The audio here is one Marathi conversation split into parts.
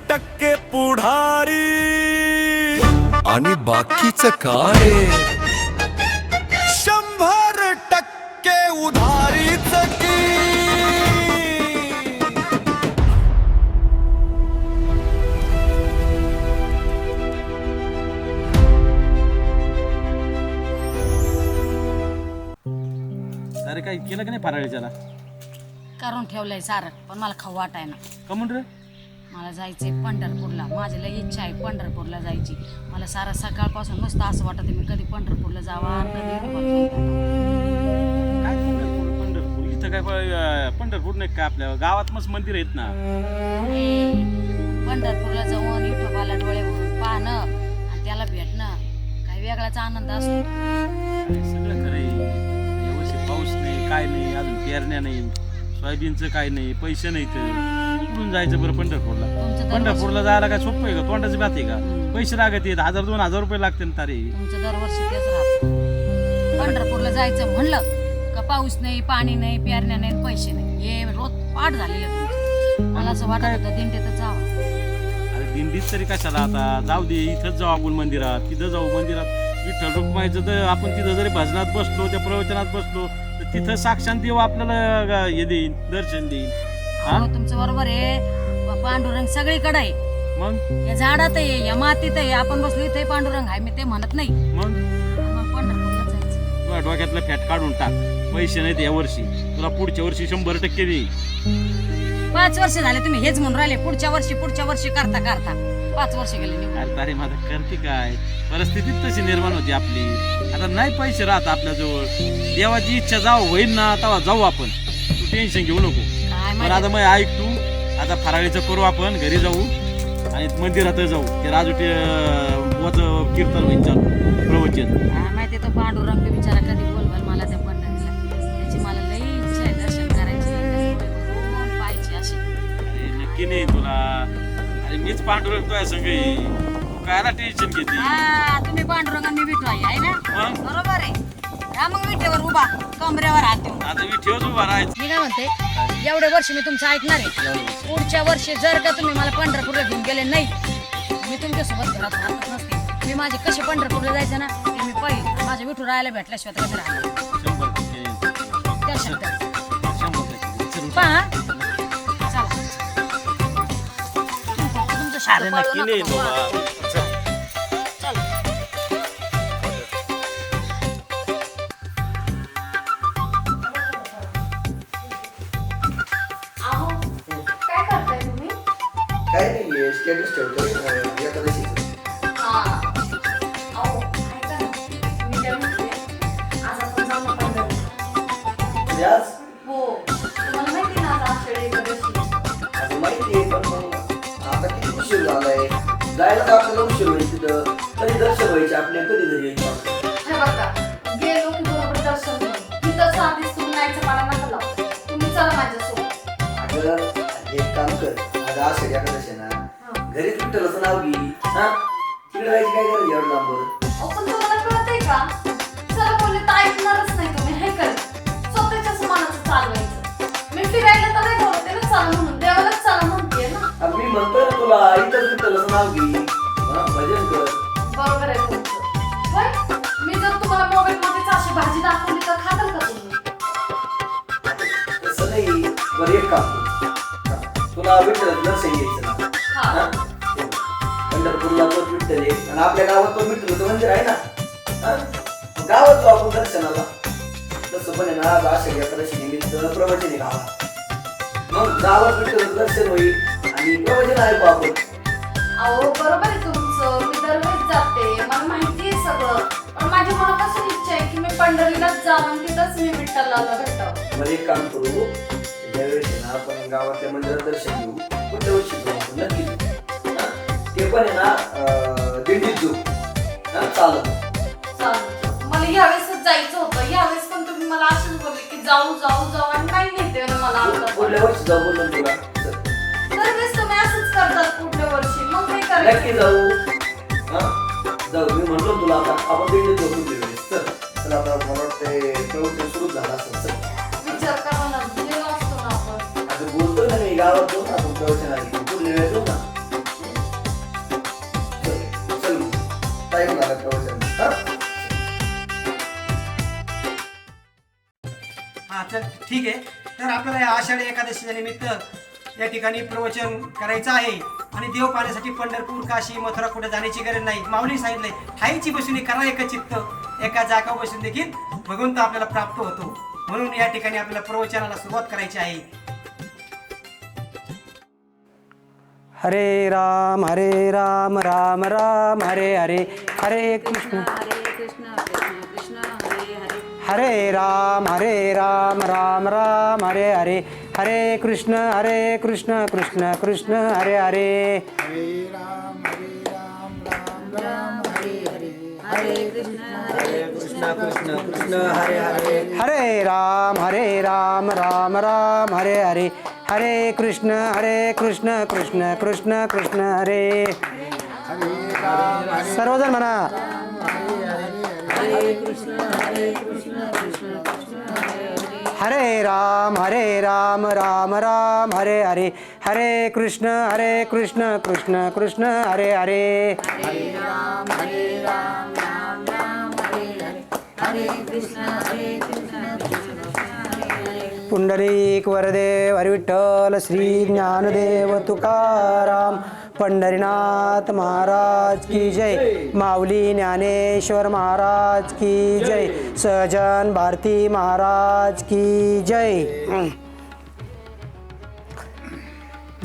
टक्के पुढारी आणि बाकीचं काय 100% उधारीच की अरे काय केलं का नाही फराळीच्याला करून ठेवलंय सारं पण मला खाऊ वाटाय ना. कमून रे मला जायचंय पंढरपूरला. माझी लई इच्छा आहे पंढरपूरला जायची. मला सारा सकाळपासून नुसतं असं वाटत मी कधी पंढरपूरला जावा आणि कधी काय पंढरपूर इथं काय पंढरपूर नाही का आपल्या गावात मस्त मंदिर आहेत ना. पंढरपूरला जाऊन विठोबाला डोळे भरून पाहणं आणि त्याला भेटणं काही वेगळाच आनंद असतो. सगळं खरं आहे. यावर्षी पाऊस नाही काय नाही अजून पेरण्या नाही सोयाबीनचं काय नाही पैसे नाही तर कुठून जायचं बरं पंढरपूरला. पंढरपूरला जायला काय सोपं आहे का तोंडाची बात आहे का. पैसे लागत आहेत 1000-2000 रुपये लागते ना तारे. तुमचं दरवर्षी तेच राहतं. पंढरपूरला जायचं म्हणलं का पाऊस नाही पाणी नाही पेरण्या नाही पैसे नाही हे रोज पाठ झालेले तुमचं. मला असं वाटत होतं दिंडीतच जावं. अरे दिंडीत तरी कशाला आता जाऊ दे इथंच जाऊ आपण मंदिरात. तिथं जाऊ मंदिरात विठ्ठल रुक्माईचं तर आपण तिथं जरी भजनात बसलो त्या प्रवचनात बसलो तर तिथं साक्षात देव आपल्याला हे देईन दर्शन देईन. हो तुमचं बरोबर आहे. पांडुरंग सगळीकडे आहे. मग या झाडात आहे या मातीत आहे. आपण बसलो इथे पांडुरंग आहे मी ते म्हणत नाही. मग पंढरपूरला जायचं. तुला डोक्यातलं फॅट काढून टाक. पैसे नाहीत या वर्षी तुला पुढच्या वर्षी 100% देईल. 5 वर्ष झाले तुम्ही हेच म्हणून राहिले पुढच्या वर्षी करता 5 वर्ष गेले निघून. अरे तारे माझा करते काय परिस्थितीच तशी निर्माण होती आपली. आता नाही पैसे राहत आपल्याजवळ. देवाची इच्छा जाऊ होईल ना तेव्हा जाऊ आपण. तू टेन्शन घेऊ नको. काय पण आता मग ऐक तू आता फराळीचं करू आपण घरी जाऊ आणि मंदिरात जाऊ. ते राजूटे कीर्तन होईल चालू प्रवचन. काय माहिती तो पांडुरंग बिचारा कधी बोलवाल मला त्या पंढरीला. त्याची मला लई इच्छा आहे दर्शन करायची पाहायची अशी. अरे नक्की नाही तुला. अरे मीच पांडुरंग तुझ्या संग आहे. तू कायला टेन्शन घेते. हा तुम्ही पांडुरंग आणि मी विठू आहे ना मग बरोबर आहे. हा मग विठेवर उभा कमरेवर हात देऊन. आता मी ठेवतो उभा राहायचं. मी काय म्हणते एवढे वर्ष मी तुमचं ऐकणार आहे. पुढच्या वर्षी जर का तुम्ही मला पंढरपूरला घेऊन गेले नाही मी तुमच्यासोबत घरात राहत नसते. मी माझे कसे पंढरपूरला जायचं ना ते मी पाहिजे. माझ्या विठू राहायला भेटल्याशिवाय कधी राहणार 100% त्या शब्दात 100% पहा चला तुमचं शाळा नक्की नाही बाबा. काय नाही स्टेटस ठेवतोय एकादशीचं. आज आता माहिती आहे पण मग आता किती उशीर झालाय. जायला तर आपल्याला उशीर होईल तिथं. कधी दर्शन व्हायचे आपल्या कधी घरी यायचं. अगं एक काम कर आज आषाढी एकादशी ना घरीच विठ्ठलाचं नाव घे. हा तिकडे जायची काय गरज एवढं लांब बरं. मी म्हणतोय ना तुला इथंच विठ्ठलाचं नाव घे. भजन कर. बरोबर आहे तुमचं. मी जर तुम्हाला मोबाईल मध्येच अशी भाजी दाखवली तर खाताल का तुम्ही. तसं नाही बरं एक काम कर. तुला विठ्ठलाचं दर्शन घ्यायचं ना. पंढरपूरला पण विठ्ठल आहे आणि आपल्या गावात पण विठ्ठलाचं मंदिर आहे ना. गावात जाऊ आपण दर्शनाला. तसं पण आहे ना आज आषाढी एकादशी निमित्त प्रवचन आहे गावात. मग गावात विठ्ठलाचं दर्शन होईल आणि प्रवचन ऐकू आपण. अहो बरोबर आहे तुमचं. मी दरवेळेस जाते मला माहिती आहे सगळं. पण माझी मनापासून इच्छा आहे की मी पंढरीलाच जाऊन तिथंच मी विठ्ठलाला भेटावं. बरं एक काम करू ज्यावेळेस आहे ना आपण गावातल्या मंदिरात दर्शन घेऊ पुढल्या वर्षी जाऊ आपण नक्की. ते पण आहे ना दिंडीत जाऊ. चालत मला यावेळेसच जायचं होतं. यावेळेस पण तुम्ही मला असंच बोलले की जाऊ आणि नाही नेते मला आता. पुढल्या वर्षी जाऊ बोललो तुला. दरवेळेस तुम्ही असंच करतात पुढल्या वर्षी. मग काय करायचं. नक्की जाऊ. जाऊ मी म्हणलो तुला आता आपण दिंडीत जाऊ पुढल्या वेळेस. चल आता मला वाटते प्रवचन सुरू झाला असेल. चल विचार करा ना गेलो असतो ना आपण. आता बोलतोय ना मी गावात जाऊ ना आपण प्रवचन आली पुढल्या वेळेस जाऊ ना. हां चल ठीक आहे. तर आपल्याला या आषाढी एकादशीच्या निमित्त या ठिकाणी प्रवचन करायचं आहे आणि देव पाहण्यासाठी पंढरपूर काशी मथुरा कुठे जाण्याची गरज नाही. माऊली सांगितलंय ठाईची बसून करा एक चित्त, एका जागा बसून देखील भगवंत आपल्याला प्राप्त होतो. म्हणून या ठिकाणी आपल्याला प्रवचनाला सुरुवात करायची आहे. हरे राम राम राम हरे हरे, हरे कृष्ण हरे राम राम राम हरे हरे, हरे कृष्ण कृष्ण कृष्ण हरे हरे. हरे राम राम राम हरे हरे, हरे कृष्ण कृष्ण कृष्ण हरे. सर्वजण म्हणा हरे राम राम राम हरे हरे, हरे कृष्ण कृष्ण कृष्ण हरे हरे. पुंडरीक वरदेव हरी विठ्ठल श्री ज्ञानदेव तुकाराम पंढरीनाथ महाराज की जय, माऊली ज्ञानेश्वर महाराज की जय, सहजन भारती महाराज की जय.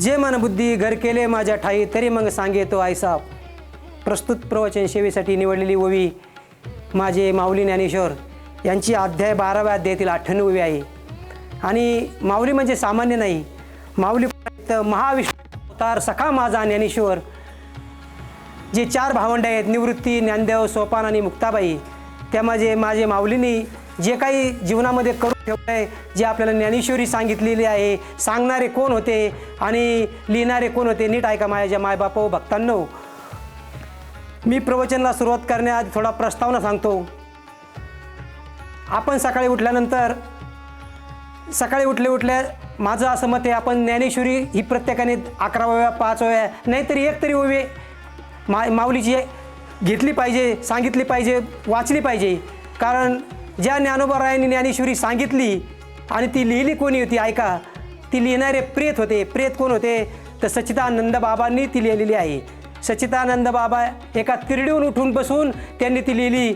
जे मन बुद्धी घर केले माझ्या ठाई, तरी मग सांगे तो आयसा. प्रस्तुत प्रवचन सेवेसाठी निवडलेली ओवी माझे माऊली ज्ञानेश्वर यांची अध्याय 12व्या अध्यायातील 98 ओवी आहे. आणि माऊली म्हणजे सामान्य नाही, माऊली महाविष्णू अवतार सखा माझा ज्ञानेश्वर. जे 4 भावंड आहेत, निवृत्ती, ज्ञानदेव, सोपान आणि मुक्ताबाई, त्यामध्ये माझे माऊलींनी जे काही जीवनामध्ये करून ठेवलं आहे, जे आपल्याला ज्ञानेश्वरी सांगितलेली आहे, सांगणारे कोण होते आणि लिहिणारे कोण होते, नीट ऐका माझ्या मायबाप व भक्तांनो. मी प्रवचनाला सुरुवात करण्याआधी थोडा प्रस्तावना सांगतो. आपण सकाळी उठल्यानंतर सकाळी उठल्या माझं असं मत आहे, आपण ज्ञानेश्वरी ही प्रत्येकाने 11 ओव्या 5 ओव्या नाहीतरी एक तरी ओवी माऊलीची घेतली पाहिजे, सांगितली पाहिजे, वाचली पाहिजे. कारण ज्या ज्ञानोबारायांनी ज्ञानेश्वरी सांगितली आणि ती लिहिली कोणी होती ऐका, ती लिहिणारे प्रेत होते. प्रेत कोण होते तर सच्चिदानंद बाबांनी ती लिहिलेली आहे. सच्चिदानंद बाबा एका तिरडीहून उठून बसून त्यांनी ती लिहिली.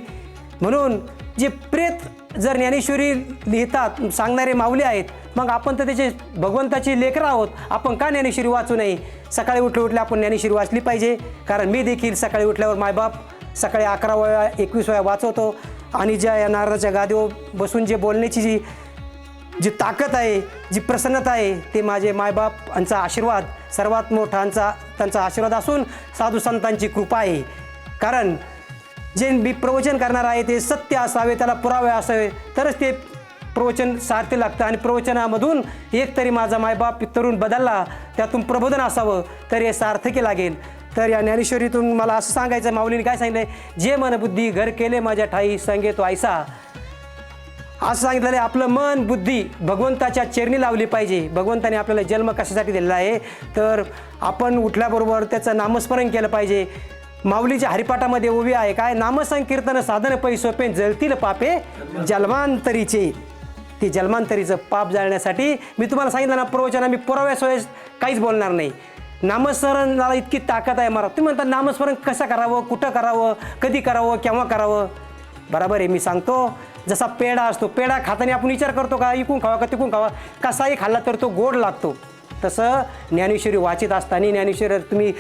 म्हणून जे प्रेत जर ज्ञानेश्वरी लिहितात, सांगणारे माऊली आहेत, मग आपण तर त्याचे भगवंताची लेकरं आहोत, आपण का ज्ञानेश्वरी वाचू नये. सकाळी उठल्या आपण ज्ञानेश्वरी वाचली पाहिजे. कारण मी देखील सकाळी उठल्यावर मायबाप सकाळी 11 वेळा 21 वेळा वाचवतो. आणि ज्या या नारदाच्या गादीवर बसून जे बोलण्याची जी ताकद आहे, जी प्रसन्नता आहे, ते माझे मायबापांचा आशीर्वाद, सर्वात मोठांचा त्यांचा आशीर्वाद असून साधू संतांची कृपा आहे. कारण जे मी प्रवचन करणार आहे ते सत्य असावे, त्याला पुरावे असावे, तरच ते प्रवचन सार्थ लागतं. आणि प्रवचनामधून एक तरी माझा मायबाप तरुण बदलला, त्यातून प्रबोधन असावं, तर हे सार्थकी लागेल. तर या ज्ञानेश्वरीतून मला असं सांगायचं, माऊलीने काय सांगितलं आहे, जे मन बुद्धी घर केले माझ्या ठाई, संगे तो ऐसा. असं सांगितलेलं आहे, आपलं मन बुद्धी भगवंताच्या चरणी लावली पाहिजे. भगवंताने आपल्याला जन्म कशासाठी दिलेला आहे, तर आपण उठल्याबरोबर त्याचं नामस्मरण केलं पाहिजे. माऊलीच्या हरिपाठामध्ये ओवी आहे काय, नामसंकीर्तन साधन पै सोपे, जळतील पापे जन्मांतरीचे. ते जन्मांतरीचं पाप जाळण्यासाठी मी तुम्हाला सांगितलं ना, प्रवचन मी पुराव्याशिवाय काहीच बोलणार नाही. नामस्मरणाला इतकी ताकद आहे मला. तुम्ही म्हणता नामस्मरण कसं करावं, कुठं करावं, कधी करावं, केव्हा करावं. बरोबर आहे, मी सांगतो. जसा पेढा असतो, पेढा खाताना आपण विचार करतो का इकून खावा का तिकून खावा, कसाही खाल्ला तर तो गोड लागतो. तसं ज्ञानेश्वरी वाचित असताना, ज्ञानेश्वरी तुम्ही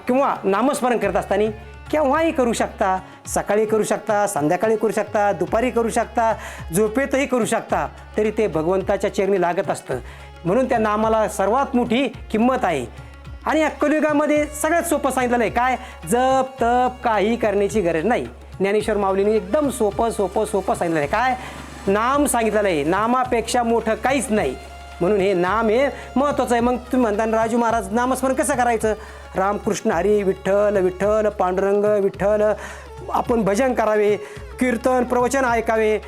किंवा नामस्मरण करत असताना केव्हाही करू शकता. सकाळी करू शकता, संध्याकाळी करू शकता, दुपारी करू शकता, झोपेतही करू शकता, तरी ते भगवंताच्या चरणी लागत असतं. म्हणून त्या नामाला सर्वात मोठी किंमत आहे. आणि या कलियुगामध्ये सगळ्यात सोपं सांगितलेलं आहे काय, जप तप काही करण्याची गरज नाही. ज्ञानेश्वर माऊलीने एकदम सोपं सांगितलेलं आहे काय, नाम सांगितलेलं आहे. नामापेक्षा मोठं काहीच नाही. म्हणून हे नाम हे महत्त्वाचं आहे. मग तुम्ही म्हणता राजू महाराज नामस्मरण कसं करायचं, रामकृष्ण हरी विठ्ठल विठ्ठल पांडुरंग विठ्ठल, आपण भजन करावे, कीर्तन प्रवचन ऐकावे,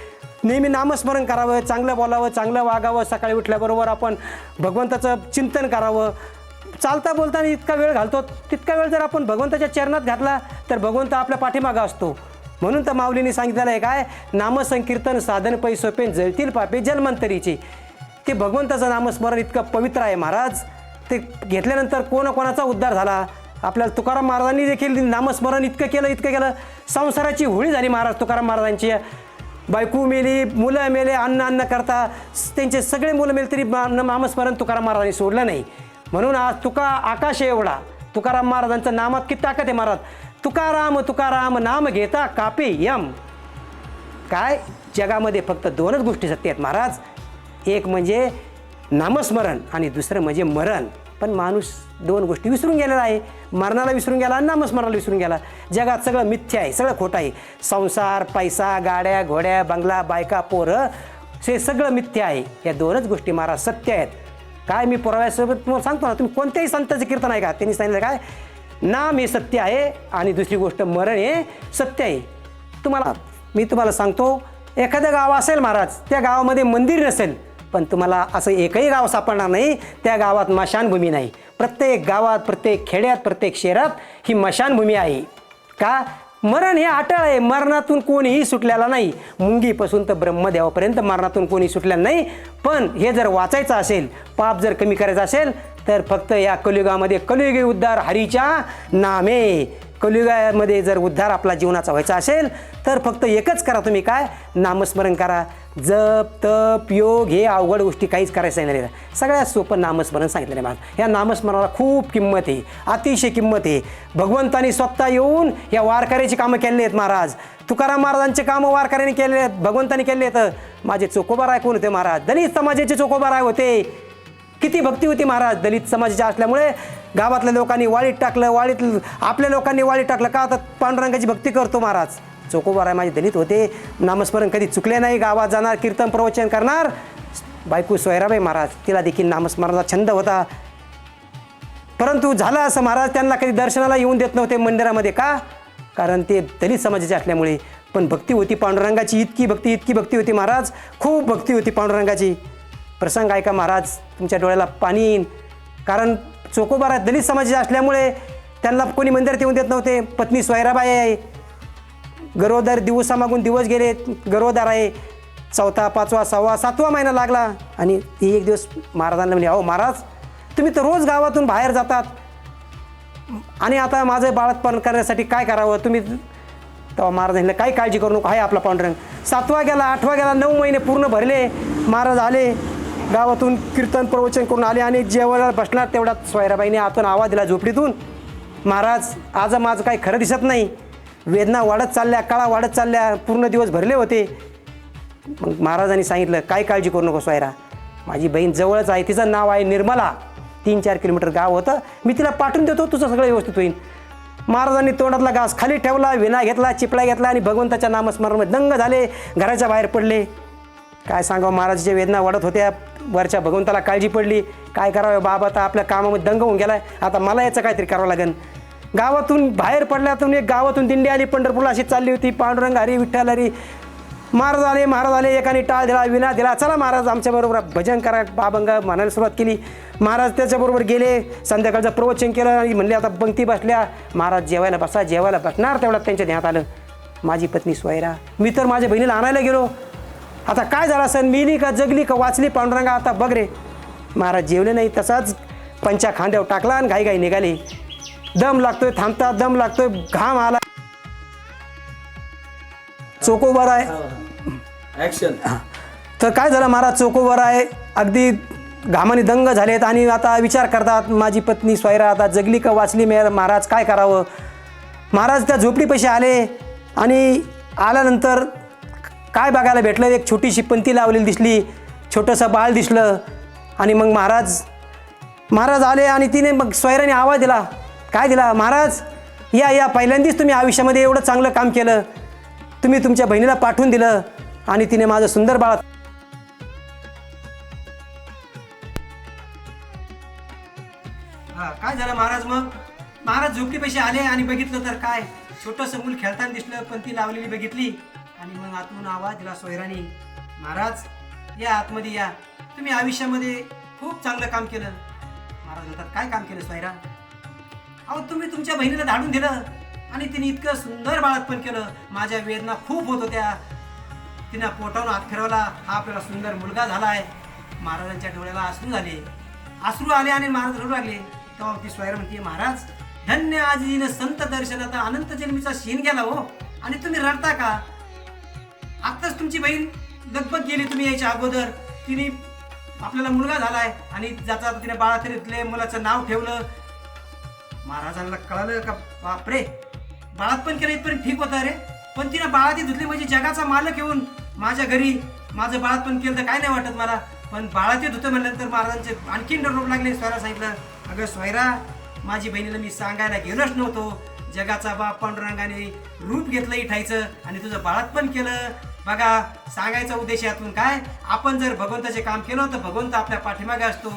नेहमी नामस्मरण करावं, चांगलं बोलावं, चांगलं वागावं, सकाळी उठल्याबरोबर आपण भगवंताचं चिंतन करावं. चालता बोलताना इतका वेळ घालतो, तितका वेळ जर आपण भगवंताच्या चरणात घातला तर भगवंत आपल्या पाठीमागं असतो. म्हणून तर माऊलीने सांगितलेलं आहे काय, नामसंकीर्तन साधन पै सोपे जळतील पापे जन्मांतरीचे. ते भगवंताचं नामस्मरण इतकं पवित्र आहे महाराज, ते घेतल्यानंतर कोणाचा उद्धार झाला. आपल्याला तुकाराम महाराजांनी देखील नामस्मरण इतकं केलं, संसाराची होळी झाली महाराज तुकाराम महाराजांची. बायको मेली, मुलं मेले, अन्न करता त्यांचे सगळे मुलं मेले तरी नामस्मरण तुकाराम महाराजांनी सोडलं नाही. म्हणून आज आकाश एवढा तुकाराम महाराजांचं नामात किती ताकद आहे महाराज. तुकाराम नाम घेता कापे यम. काय जगामध्ये फक्त 2च गोष्टी सत्य आहेत महाराज, एक म्हणजे नामस्मरण आणि दुसरं म्हणजे मरण. पण माणूस 2 गोष्टी विसरून गेलेला आहे, मरणाला विसरून गेला आणि नामस्मरणाला विसरून गेला. जगात सगळं मिथ्या आहे, सगळं खोटं आहे. संसार, पैसा, गाड्या घोड्या, बंगला, बायका, पोरं हे सगळं मिथ्या आहे. या 2च गोष्टी महाराज सत्य आहेत. काय मी पुराव्यासोबत तुम्हाला सांगतो ना, तुम्ही कोणत्याही संतांचे कीर्तन आहे का, त्यांनी सांगितलं काय, नाम हे सत्य आहे आणि दुसरी गोष्ट मरण हे सत्य आहे. मी तुम्हाला सांगतो, एखादं गाव असेल महाराज, त्या गावामध्ये मंदिर नसेल, पण तुम्हाला असं एकही गाव सापडणार नाही त्या गावात मशानभूमी नाही. प्रत्येक गावात, प्रत्येक खेड्यात, प्रत्येक शहरात ही मशानभूमी आहे. का, मरण हे अटळ आहे, मरणातून कोणीही सुटलेला नाही. मुंगीपासून तर ब्रह्मदेवापर्यंत मरणातून कोणी सुटलेलं नाही. पण हे जर वाचायचं असेल, पाप जर कमी करायचं असेल, तर फक्त या कलियुगामध्ये कलियुगी उद्धार हरीच्या नामे. कलियुगामध्ये जर उद्धार आपला जीवनाचा व्हायचा असेल तर फक्त एकच करा, तुम्ही काय, नामस्मरण करा. जप, तप, योग हे अवघड गोष्टी काहीच करायचं नाही. सगळ्यात सोपं नामस्मरण सांगितलेलं आहे महाराज. ह्या नामस्मरणाला खूप किंमत आहे, अतिशय किंमत आहे. भगवंतानी स्वतः येऊन या वारकऱ्याची कामं केलेली आहेत महाराज. तुकाराम महाराजांचे कामं वारकऱ्यांनी केले आहेत, भगवंतानी केले आहेत. माझे चोकोबाराय कोण होते महाराज, दलित समाजाचे चोकोबाराय होते. किती भक्ती होती महाराज. दलित समाजाच्या असल्यामुळे गावातल्या लोकांनी वाळीत टाकलं, वाळीत आपल्या लोकांनी वाळीत टाकलं. का, तर पांडुरंगाची भक्ती करतो महाराज. चोकोबाराय माझे दलित होते, नामस्मरण कधी चुकले नाही. गावात जाणार, कीर्तन प्रवचन करणार. बायको सोयराबाई महाराज, तिला देखील नामस्मरणाचा छंद होता. परंतु झालं असं महाराज, त्यांना कधी दर्शनाला येऊन देत नव्हते मंदिरामध्ये. का, कारण ते दलित समाजाचे असल्यामुळे. पण भक्ती होती पांडुरंगाची, इतकी भक्ती होती महाराज, खूप भक्ती होती पांडुरंगाची. प्रसंग ऐका महाराज, तुमच्या डोळ्याला पाणी येईन. कारण चोकोबारा दलित समाजाचे असल्यामुळे त्यांना कोणी मंदिरात येऊन देत नव्हते. पत्नी सोयराबाई आहे, गरोदर, दिवसामागून दिवस गेले, गरोदर आहे. 4था, 5वा, 6वा, 7वा महिना लागला. आणि ती एक दिवस महाराजांना म्हणे, अहो महाराज, तुम्ही तर रोज गावातून बाहेर जातात आणि आता माझं बाळंतपण करण्यासाठी काय करावं तुम्ही. तेव्हा महाराज म्हटलं, काही काळजी करू नको, आहे आपला पांडुरंग. 7वा गेला, 8वा गेला, 9 महिने पूर्ण भरले. महाराज आले, गावातून कीर्तन प्रवचन करून आले आणि जेवायला बसणार तेवढ्यात सोयराबाईने आतून आवाज दिला झोपडीतून, महाराज आज माझं काही खरं दिसत नाही, वेदना वाढत चालल्या, काळा वाढत चालल्या, पूर्ण दिवस भरले होते. मग महाराजांनी सांगितलं, काय काळजी करू नको सोयरा, माझी बहीण जवळच आहे, तिचं नाव आहे निर्मला, 3-4 किलोमीटर गाव होतं, मी तिला पाठवून देतो, तुझं सगळं व्यवस्थित होईल. महाराजांनी तोंडातला घास खाली ठेवला, विना घेतला, चिपळा घेतला आणि भगवंताच्या नामस्मरणामध्ये दंग झाले, घराच्या बाहेर पडले. काय सांगावं, महाराजांच्या वेदना वाढत होत्या, वरच्या भगवंताला काळजी पडली. काय करावं बाबा, आता आपल्या कामामध्ये दंग होऊन गेलाय, आता मला याचं काहीतरी करावं लागेल. गावातून बाहेर पडल्यातून एक गावातून दिंडी आली, पंढरपूरला अशी चालली होती. पांडुरंग हरी, विठ्ठल हरी. महाराज आले, एकाने टाळ दिला, विना दिला, चला महाराज आमच्याबरोबर भजन करा, बाबंग म्हणायला सुरुवात केली. महाराज त्याच्याबरोबर गेले, संध्याकाळचं प्रवचन केलं आणि म्हणले आता पंक्ती बसल्या. महाराज जेवायला बसणार, तेवढ्यात त्यांच्या ध्यानात आलं, माझी पत्नी सोयरा. मी तर माझ्या बहिणीला आणायला गेलो, आता काय झालं असेल, मिली का जगली का वाचली पांडुरंगा, आता बघ रे. महाराज जेवले नाही, तसाच पंचा खांद्यावर टाकला आणि घाई निघाले. दम लागतोय, थांबतात, दम लागतोय, घाम आला. चोकोबाराय ऍक्शन. तर काय झालं महाराज, चोकोबाराय अगदी घामाने दंग झालेत आणि आता विचार करतात, माझी पत्नी सोयरा आता जगली का वाचली, महाराज काय करावं. महाराज त्या झोपडीपाशी आले आणि आल्यानंतर काय बघायला भेटलं, एक छोटीशी पंती लावलेली दिसली, छोटंसं बाळ दिसलं. आणि मग महाराज आले आणि तिने मग सोयराने आवाज दिला. काय दिला, महाराज या पहिल्यांदाच तुम्ही आयुष्यामध्ये एवढं चांगलं काम केलं, तुम्ही तुमच्या बहिणीला पाठवून दिलं आणि तिने माझं सुंदर बाळ. काय झालं महाराज, मग महाराज झोपडीपाशी आले आणि बघितलं तर काय, छोटंसं मूल खेळताना दिसलं, पंती लावलेली बघितली आणि मग आतून आवाज दिला सोयराने, महाराज या आतमध्ये या, तुम्ही आयुष्यामध्ये खूप चांगलं काम केलं. महाराज म्हणतात, काय काम केलं सोयरा. अहो तुम्ही तुमच्या बहिणीला धाडून दिलं आणि तिने इतकं सुंदर बाळातपण केलं. माझ्या वेदना खूप होत होत्या. तिनं पोटावून हात फिरवला, हा आपल्याला सुंदर मुलगा झालाय. महाराजांच्या डोळ्याला अश्रू आले आणि महाराज रडू लागले. तेव्हा ती स्वायरा म्हणते, महाराज धन्य आजीनं संत दर्शनाचा अनंत जन्मीचा शीन गेला हो, आणि तुम्ही रडता का? आत्ताच तुमची बहीण लगबग गेली तुम्ही यायच्या अगोदर. तिने आपल्याला मुलगा झालाय आणि ज्याचा तिने बाळात घेतले, मुलाचं नाव ठेवलं. महाराजांना कळालं का बापरे, बाळात पण केलं इथपर्यंत ठीक होतं रे, पण तिने बाळाती धुतली म्हणजे जगाचा मालक येऊन माझ्या घरी माझं बाळात पण केलं तर काय नाही वाटत मला. पण बाळाती धुतं म्हणल्यानंतर महाराजांचे आणखीन रोप लागले. स्वयरा सांगितलं, अगं स्वयरा, माझी बहिणीला मी सांगायला गेलोच नव्हतो. जगाचा बाप पांडुरंगाने रूप घेतलं इठायचं आणि तुझं बाळात पण केलं. बघा, सांगायचा उद्देश यातून काय, आपण जर भगवंताचे काम केलं तर भगवंत आपल्या पाठीमागे असतो.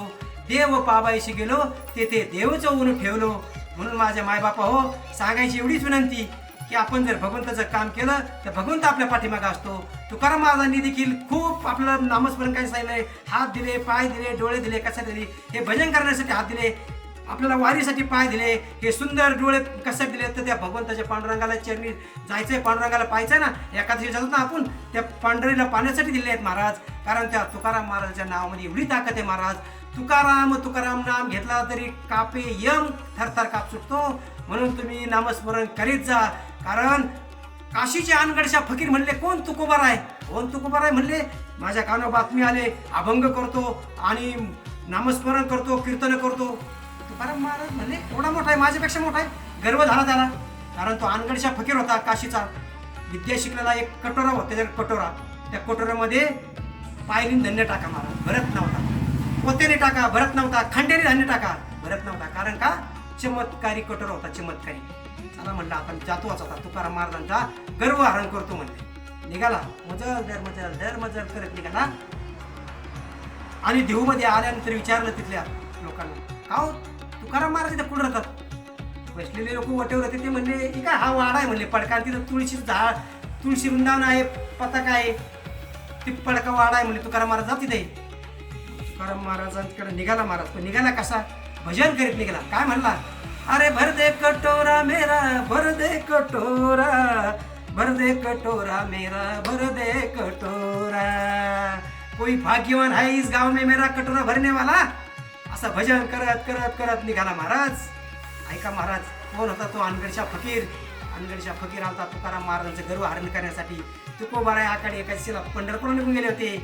देव पाबाईशी गेलो तेथे देवचं ऊन ठेवलो. म्हणून माझ्या मायबापा हो, सांगायची एवढीच विनंती की आपण जर भगवंताचं काम केलं तर भगवंत आपल्या पाठीमागे असतो. तुकाराम महाराजांनी देखील खूप आपलं नामस्मरण काय सांगितलंय, हात दिले, पाय दिले, डोळे दिले, कसा दिले, हे भजन करण्यासाठी हात दिले, आपल्याला वारीसाठी पाय दिले, हे सुंदर डोळे कसे दिले तर त्या भगवंताच्या पांडुरंगाला चरणी जायचंय, पांडुरंगाला पाहायचंय ना. एखाद्या जातो ना आपण, त्या पांढरीला पाण्यासाठी दिले आहेत महाराज. कारण त्या तुकाराम महाराजांच्या नावामध्ये एवढी ताकद आहे महाराज. तुकाराम तुकाराम नाम घेतला तरी कापे यम थरथर काप सुटतो. म्हणून तुम्ही नामस्मरण करीत जा. कारण काशीचे अनगडशा फकीर म्हणले, कोण तुकोबार आहे, कोण तुकोबार आहे म्हणले. माझ्या कानावर बातमी आले, अभंग करतो आणि नामस्मरण करतो, कीर्तन करतो. तुकाराम महाराज म्हणले, एवढा मोठा आहे, माझ्यापेक्षा मोठा आहे. गर्व झाला त्याला, कारण तो अनगडशा फकीर होता काशीचा. विद्या शिकलेला एक कटोरा होता, त्याच्या कटोरा, त्या कटोऱ्यामध्ये पायरीन धान्य टाका महाराज, भरत नव्हता. पोत्याने टाका, भरत नव्हता. खंड्याने धान्य टाका, भरत नव्हता. कारण का, चमत्कारी कटोरा होता, चमत्कारी. चला म्हणलं आपण जातोच आता, तुकाराम महाराजांचा गर्व हरण करतो म्हणले. निघाला, मजल करत निघाला. आणि देहूमध्ये आल्यानंतर विचारलं तिथल्या लोकांना, का हो तुकाराम महाराज इथं कुठं राहतात? बसलेले लोक वटेवर होते, ते म्हणले, ही काय हा वाडा आहे म्हणले पडका, तिथं तुळशी झाड, तुळशी वृंदावन आहे, पताका आहे, ती पडका वाडा आहे म्हणले. तुकाराम महाराज जा तिथे. तुकाराम महाराजांकडे निघाला महाराज. पण निघाला कसा, भजन करीत निघाला. काय म्हणला, अरे भर दे कटोरा मेरा, भर दे कटोरा, भर दे कटोरा मेरा, भर दे कटोरा, कोई भाग्यवान है इस गाव में मेरा कटोरा भरने वाला. असं भजन करत करत करत निघाला महाराज. ऐका महाराज, कोण होता तो अनगडशा फकीर. अनगडशा फकीर आलता तुकाराम महाराजांचं गर्व हरण करण्यासाठी. तुकोबाराय आकडे एकादशीला पंढरपूरला निघून गेले होते.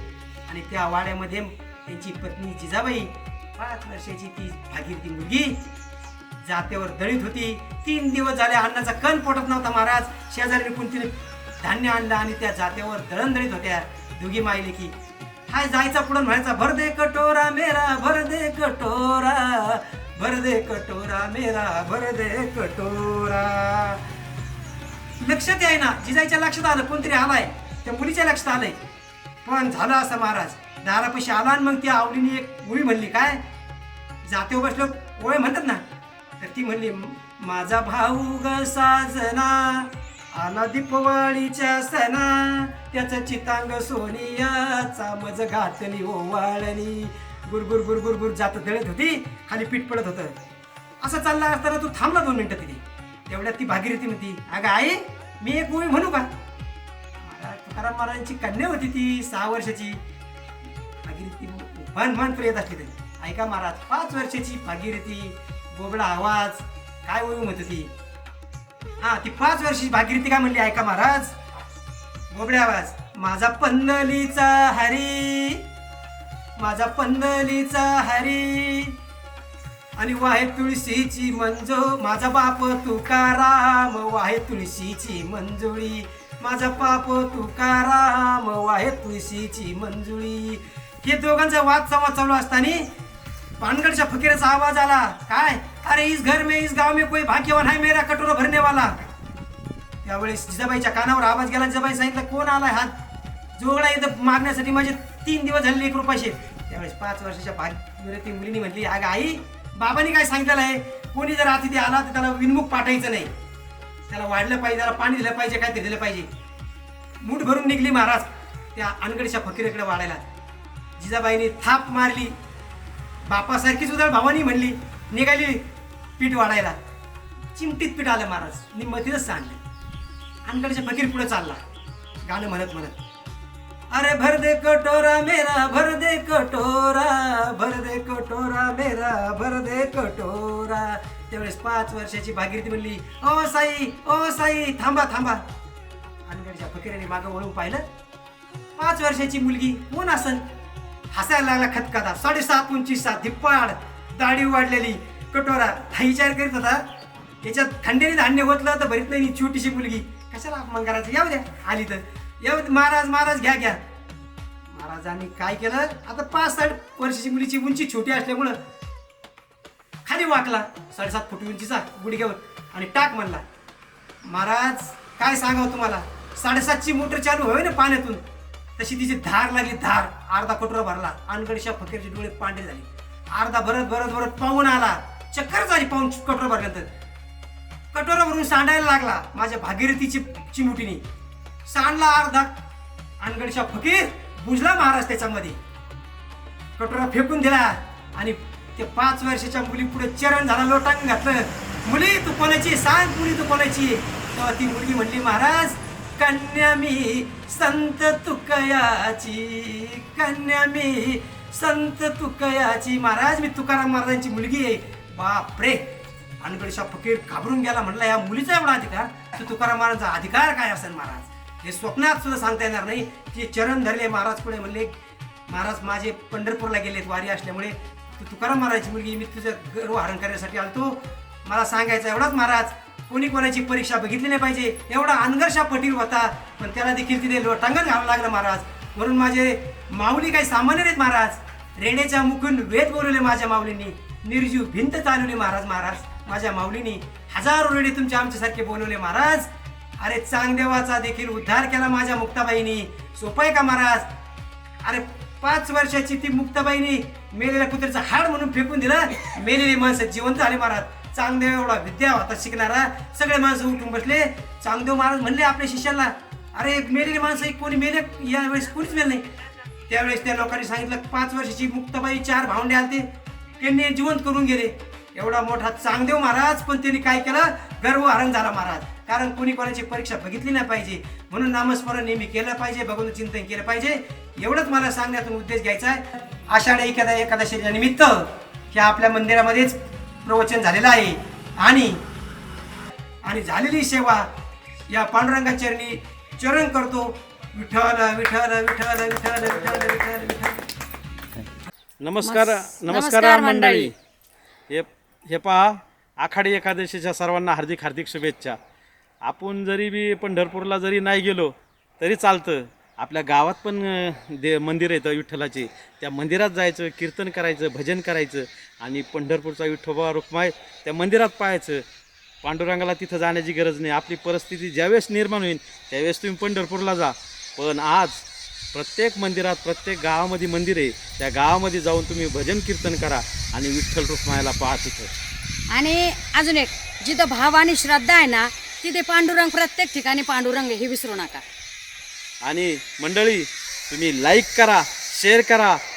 आणि त्या वाड्यामध्ये त्यांची पत्नी जिजाबाई, 5 वर्षाची ती भागीरथी मुलगी, जात्यावर दळीत होती. 3 दिवस झाले अन्नाचा कण पोटात नव्हता महाराज. शेजारी कोणतीने धान्य आणलं आणि त्या जात्यावर दळण दळीत होत्या दोघी मायले की. हाय जायचा पुढं म्हणायचा, भर दे कटोरा मेरा, भर दे कटोरा, भर दे कटोरा मेरा, भर दे कटोरा. लक्षात आहे ना, जिजाईच्या लक्षात आलं, कोणतरी आलाय, त्या मुलीच्या लक्षात आलंय. पण झालं असं महाराज, दारापाशी आला आणि मग ती आवडीने एक ओळी म्हणली. काय, जातेवर बसलो ओळी म्हणतात ना, तर ती म्हणली, माझा भाऊ ग साजना आला दीपवाळीच्या सणा, त्याचं चितांग सोनियाचा मज घातली ओवाळणी. गुरगुर गुरगुर गुर जात दळत होती, खाली पीठ पडत होतं. असं चालला असताना तू थांबला 2 मिनिटं तिथे. तेवढ्यात ती भागीरथी म्हणती, अगं आई, मी एक ओळी म्हणू का? महाराज तुकाराम महाराजांची कन्या होती ती 6 वर्षाची. भागीरथी मन येत असली तरी. ऐका महाराज, 5 वर्षाची भागीरथी, बोबडा आवाज, काय ओळी म्हणत होती. हा, ती 5 वर्षाची भागीरथी काय म्हणली, ऐका महाराज, बोबड्या आवाज, माझा पंदलीचा हरी, माझा पंदलीचा हरी, आणि वाहे तुळशीची मंजो, माझा बाप तुकाराम वाहे तुळशीची मंजुळी, माझा बाप तुकाराम वाहे तुळशीची मंजुळी. हे दोघांचा वाद संवाद चालू असताना पानगडच्या फकीराचा आवाज आला. काय, अरे इस घर में इस गाव में कोई भाग्यवान है मेरा कटोरा भरने वाला. त्यावेळेस जिजाबाईच्या कानावर आवाज गेला. जिजाबाई सांगितलं, कोण आलाय हात जोगळा इथं मागण्यासाठी, माझे 3 दिवस झाले 1 रुपयाचे. त्यावेळेस 5 वर्षाच्या भागीरथी मुलीने म्हटली, अगं आई, बाबांनी काय सांगितलेलं आहे, कोणी जर अतिथी आला तर त्याला विनमुख पाठायचं नाही, त्याला वाढलं पाहिजे, त्याला पाणी दिलं पाहिजे, काय ते दिलं पाहिजे. मूठ भरून निघली महाराज त्या अनगडच्या फकीराकडे वाढायला. जिजाबाईने थाप मारली, बापासारखीच उदळ भावानी म्हणली, निघाली पीठ वाढायला. चिमटीत पीठ आलं महाराज निम्म तिथंच सांडले. अनकडच्या फकीर पुढे चालला गाणं म्हणत म्हणत, अरे भर दे कटोरा मेरा भर दे कटोरा, भर दे कटोरा मेरा भर दे कटोरा. त्यावेळेस 5 वर्षाची भागीरथी म्हणली, ओ साई थांबा थांबा. अनकडच्या फकीराने मागं वळून पाहिलं. 5 वर्षाची मुलगी कोण असन? हसायला लागला खतखता. 7.5 उंचीचा धिप्पाड दाढी वाढलेली कटोरा. हा विचार करीत होता याच्यात थंडीने धान्य होतलं तर भरीत नाही छोटीशी मुलगी, कशाला अपमान करायचं, याऊ द्या आली तर येऊ. महाराज घ्या घ्या. महाराजांनी काय केलं, आता 5-7 वर्षाची मुलीची उंची छोटी असल्यामुळं खाली वाकला 7.5 फूट उंचीचा गुडघ्यावर आणि टाक म्हणला. महाराज काय सांगावं तुम्हाला, 7.5ची मोटर चालू होय ना पाण्यातून, तशी तिची धार लागली धार. अर्धा कटोरा भरला. अनगडीच्या फकीरचे डोळे पांढरे झाले. अर्धा भरत पाहून आला. चक्कर झाली पाहून कटोरा भरल्यानंतर. कटोरा भरून सांडायला लागला माझ्या भागीरथीची चिमुटीने. सांडला अर्धा. अनगडीच्या फकीर बुजला महाराज त्याच्यामध्ये. कटोरा फेकून दिला आणि ते 5 वर्षाच्या मुली पुढे चरण झाला, लोटांग घातलं. मुली तू कोणाची सांग, मुली तू कोणाची. तेव्हा ती मुलगी म्हणली, महाराज कन्या मी संत तुकयाची, कन्या मी संत तुकयाची. महाराज मी तुकाराम महाराजांची मुलगी आहे. बापरे. अनगडीचा फकीर घाबरून गेला. म्हणला या मुलीचा एवढा अधिकार, तर तुकाराम महाराजांचा अधिकार काय असेल महाराज, हे स्वप्नात सुद्धा सांगता येणार नाही. ते चरण धरले महाराज पुढे. म्हणले महाराज माझे पंढरपूरला गेलेत वारी असल्यामुळे, तू तुकाराम महाराजांची मुलगी, मी तुझं गर्व हरण करण्यासाठी आलतो. मला सांगायचं एवढाच महाराज, कोणी कोणाची परीक्षा बघितली नाही पाहिजे. एवढा अनगरशा पटील होता पण त्याला देखील तिथे लोटांगण घालावं लागलं महाराज. म्हणून माझे माऊली काही सामान्य नाहीत महाराज. रेड्याच्या मुखून वेद बोलवले माझ्या माऊलींनी, निर्जीव भिंत चालवली महाराज माझ्या माऊलींनी. हजारो रेडे तुमच्या आमच्यासारखे बोलवले महाराज. अरे चांगदेवाचा देखील उद्धार केला माझ्या मुक्ताबाईंनी. सोपं आहे का महाराज? अरे 5 वर्षाची ती मुक्ताबाईंनी मेलेल्या कुत्र्याचं हाड म्हणून फेकून दिलं. मेलेली माणसं जिवंत झाले महाराज. चांगदेव एवढा विद्या होता शिकणारा. सगळे माणसं उठून बसले. चांगदेव महाराज म्हणले आपल्या शिष्याला, अरे मेलेली माणसं कोणी मेले यावेळेस कोणीच मेले नाही. त्यावेळेस त्या लोकांनी सांगितलं 5 वर्षाची मुक्ताबाई 4 भावंडे आलते, त्यांनी जिवंत करून गेले. एवढा मोठा चांगदेव महाराज, पण त्यांनी काय केलं, गर्व हरण झाला महाराज. कारण कोणी कोणाची परीक्षा बघितली नाही पाहिजे. म्हणून नामस्मरण नेहमी केलं पाहिजे, भगवंत चिंतन केलं पाहिजे. एवढंच मला सांगण्यातून उद्देश घ्यायचा आहे. आषाढ एकादशीच्या निमित्त ह्या आपल्या मंदिरामध्येच प्रवचन झालेलं आहे आणि झालेली सेवा या पांडुरंगा चरणी चरण करतो. विठ्ठल विठ्ठल विठ्ठल विठ्ठल विठ्ठल विठ्ठल विठ्ठल. नमस्कार मंडळी. हे पहा, आषाढी एकादशीच्या सर्वांना हार्दिक हार्दिक शुभेच्छा. आपण जरी बी पंढरपूरला जरी नाही गेलो तरी चालतं. आपल्या गावात पण मंदिर येतं विठ्ठलाचे, त्या मंदिरात जायचं, कीर्तन करायचं, भजन करायचं आणि पंढरपूरचा विठोबा रुक्माई त्या मंदिरात पाहायचं. पांडुरंगाला तिथं जाण्याची गरज नाही. आपली परिस्थिती ज्यावेळेस निर्माण होईल त्यावेळेस तुम्ही पंढरपूरला जा. पण आज प्रत्येक मंदिरात, प्रत्येक गावामध्ये मंदिर आहे, त्या गावामध्ये जाऊन तुम्ही भजन कीर्तन करा आणि विठ्ठल रुक्माईला पहा तिथं. आणि अजून एक, जिथं भाव आणि श्रद्धा आहे ना तिथे पांडुरंग, प्रत्येक ठिकाणी पांडुरंग, हे विसरू नका. आणि मंडळी तुम्ही लाईक करा, शेअर करा